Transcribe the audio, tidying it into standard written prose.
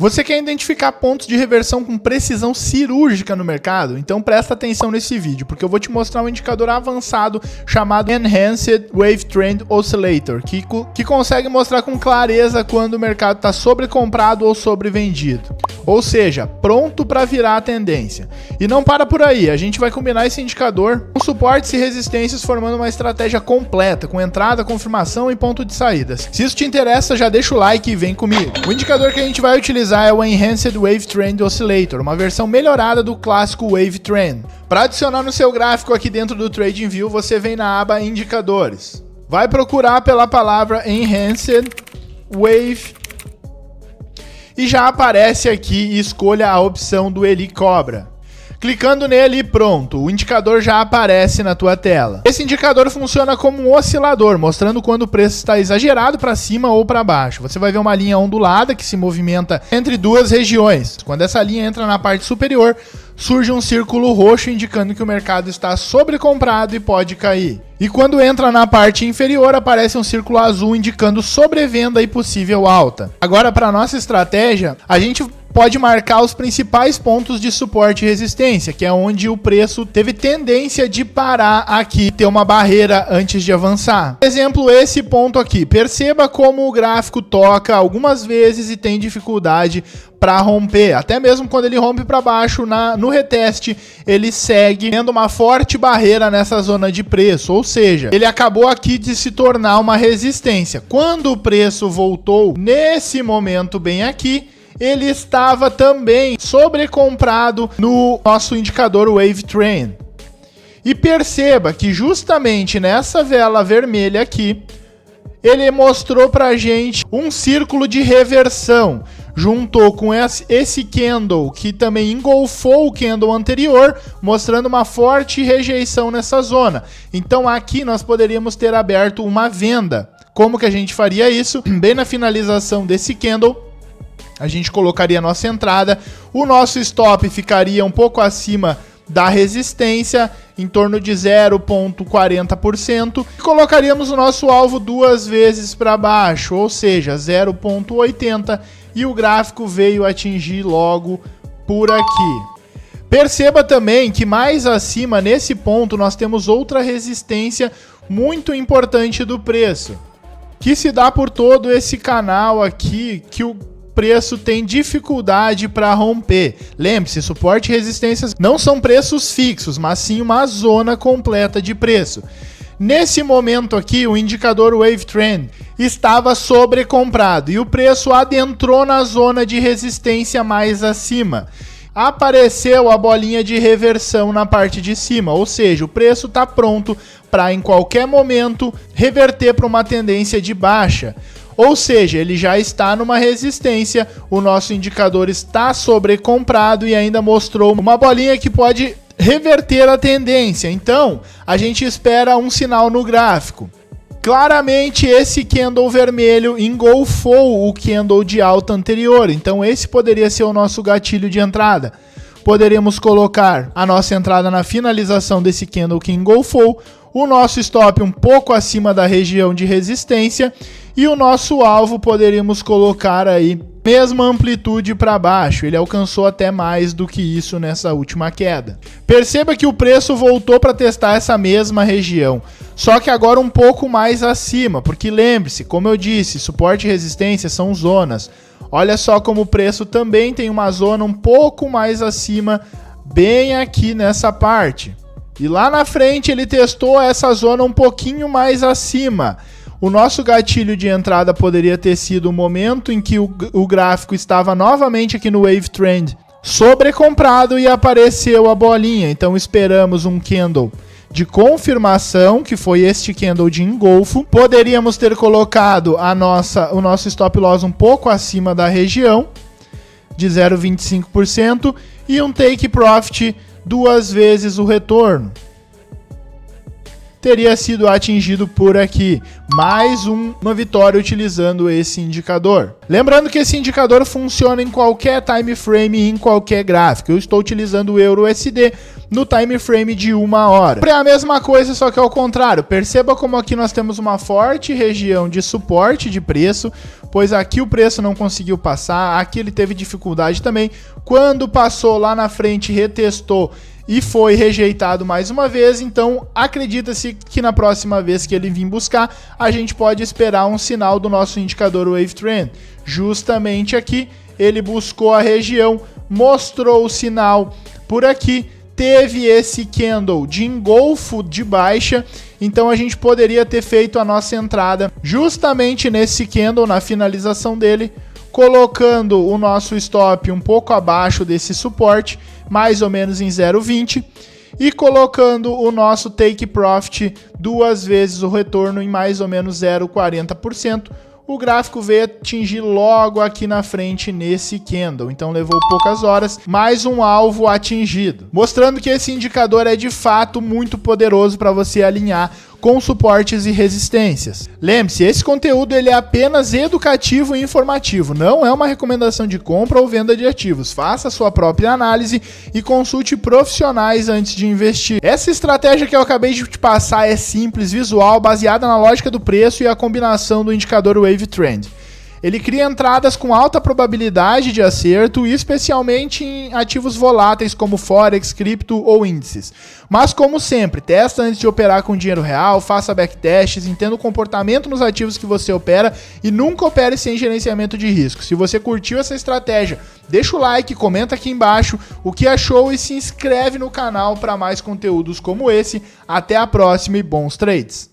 Você quer identificar pontos de reversão com precisão cirúrgica no mercado? Então presta atenção nesse vídeo, porque eu vou te mostrar um indicador avançado chamado Enhanced Wave Trend Oscillator, que consegue mostrar com clareza quando o mercado está sobrecomprado ou sobrevendido. Ou seja, pronto para virar a tendência. E não para por aí, a gente vai combinar esse indicador com suportes e resistências formando uma estratégia completa, com entrada, confirmação e ponto de saídas. Se isso te interessa, já deixa o like e vem comigo. O indicador que a gente vai utilizar é o Enhanced Wave Trend Oscillator, uma versão melhorada do clássico Wave Trend. Para adicionar no seu gráfico aqui dentro do TradingView, você vem na aba Indicadores. Vai procurar pela palavra Enhanced Wave e já aparece aqui e escolha a opção do Eli Cobra. Clicando nele e pronto, o indicador já aparece na tua tela. Esse indicador funciona como um oscilador, mostrando quando o preço está exagerado para cima ou para baixo. Você vai ver uma linha ondulada que se movimenta entre duas regiões. Quando essa linha entra na parte superior, surge um círculo roxo indicando que o mercado está sobrecomprado e pode cair. E quando entra na parte inferior, aparece um círculo azul indicando sobrevenda e possível alta. Agora, para nossa estratégia, a gente pode marcar os principais pontos de suporte e resistência, que é onde o preço teve tendência de parar aqui, ter uma barreira antes de avançar. Por exemplo, esse ponto aqui. Perceba como o gráfico toca algumas vezes e tem dificuldade para romper. Até mesmo quando ele rompe para baixo, no reteste, ele segue tendo uma forte barreira nessa zona de preço. Ou seja, ele acabou aqui de se tornar uma resistência. Quando o preço voltou nesse momento bem aqui, ele estava também sobrecomprado no nosso indicador Wave Trend. E perceba que justamente nessa vela vermelha aqui, ele mostrou pra gente um círculo de reversão. Juntou com esse candle que também engolfou o candle anterior, mostrando uma forte rejeição nessa zona. Então aqui nós poderíamos ter aberto uma venda. Como que a gente faria isso? Bem na finalização desse candle, a gente colocaria a nossa entrada, o nosso stop ficaria um pouco acima da resistência, em torno de 0,40%, e colocaríamos o nosso alvo duas vezes para baixo, ou seja, 0,80%, e o gráfico veio atingir logo por aqui. Perceba também que mais acima, nesse ponto, nós temos outra resistência muito importante do preço, que se dá por todo esse canal aqui, que o preço tem dificuldade para romper. Lembre-se, suporte e resistências não são preços fixos, mas sim uma zona completa de preço. Nesse momento aqui, o indicador Wave Trend estava sobrecomprado e o preço adentrou na zona de resistência mais acima. Apareceu a bolinha de reversão na parte de cima, ou seja, o preço está pronto para em qualquer momento reverter para uma tendência de baixa. Ou seja, ele já está numa resistência, o nosso indicador está sobrecomprado e ainda mostrou uma bolinha que pode reverter a tendência. Então, a gente espera um sinal no gráfico. Claramente, esse candle vermelho engolfou o candle de alta anterior, então esse poderia ser o nosso gatilho de entrada. Poderíamos colocar a nossa entrada na finalização desse candle que engolfou, o nosso stop um pouco acima da região de resistência e o nosso alvo poderíamos colocar aí mesma amplitude para baixo. Ele alcançou até mais do que isso nessa última queda. Perceba que o preço voltou para testar essa mesma região, só que agora um pouco mais acima, porque lembre-se, como eu disse, suporte e resistência são zonas. Olha só como o preço também tem uma zona um pouco mais acima, bem aqui nessa parte. E lá na frente ele testou essa zona um pouquinho mais acima. O nosso gatilho de entrada poderia ter sido o momento em que o gráfico estava novamente aqui no Wave Trend sobrecomprado e apareceu a bolinha. Então esperamos um candle de confirmação, que foi este candle de engolfo. Poderíamos ter colocado o nosso stop loss um pouco acima da região de 0,25% e um take profit duas vezes o retorno. Teria sido atingido por aqui. Mais uma vitória utilizando esse indicador. Lembrando que esse indicador funciona em qualquer time frame e em qualquer gráfico. Eu estou utilizando o EURUSD no time frame de 1 hora. É a mesma coisa, só que ao contrário. Perceba como aqui nós temos uma forte região de suporte de preço, pois aqui o preço não conseguiu passar, aqui ele teve dificuldade também. Quando passou lá na frente, retestou e foi rejeitado mais uma vez, então acredita-se que na próxima vez que ele vir buscar, a gente pode esperar um sinal do nosso indicador Wave Trend. Justamente aqui, ele buscou a região, mostrou o sinal por aqui, teve esse candle de engolfo de baixa, então a gente poderia ter feito a nossa entrada justamente nesse candle, na finalização dele, colocando o nosso stop um pouco abaixo desse suporte, mais ou menos em 0,20, e colocando o nosso take profit 2 vezes o retorno em mais ou menos 0,40%. O gráfico veio atingir logo aqui na frente nesse candle, então levou poucas horas, mais um alvo atingido, mostrando que esse indicador é de fato muito poderoso para você alinhar com suportes e resistências. Lembre-se, esse conteúdo ele é apenas educativo e informativo, não é uma recomendação de compra ou venda de ativos. Faça a sua própria análise e consulte profissionais antes de investir. Essa estratégia que eu acabei de te passar é simples, visual, baseada na lógica do preço e a combinação do indicador Wave Trend. Ele cria entradas com alta probabilidade de acerto, especialmente em ativos voláteis como Forex, cripto ou índices. Mas como sempre, testa antes de operar com dinheiro real, faça backtests, entenda o comportamento nos ativos que você opera e nunca opere sem gerenciamento de risco. Se você curtiu essa estratégia, deixa o like, comenta aqui embaixo o que achou e se inscreve no canal para mais conteúdos como esse. Até a próxima e bons trades!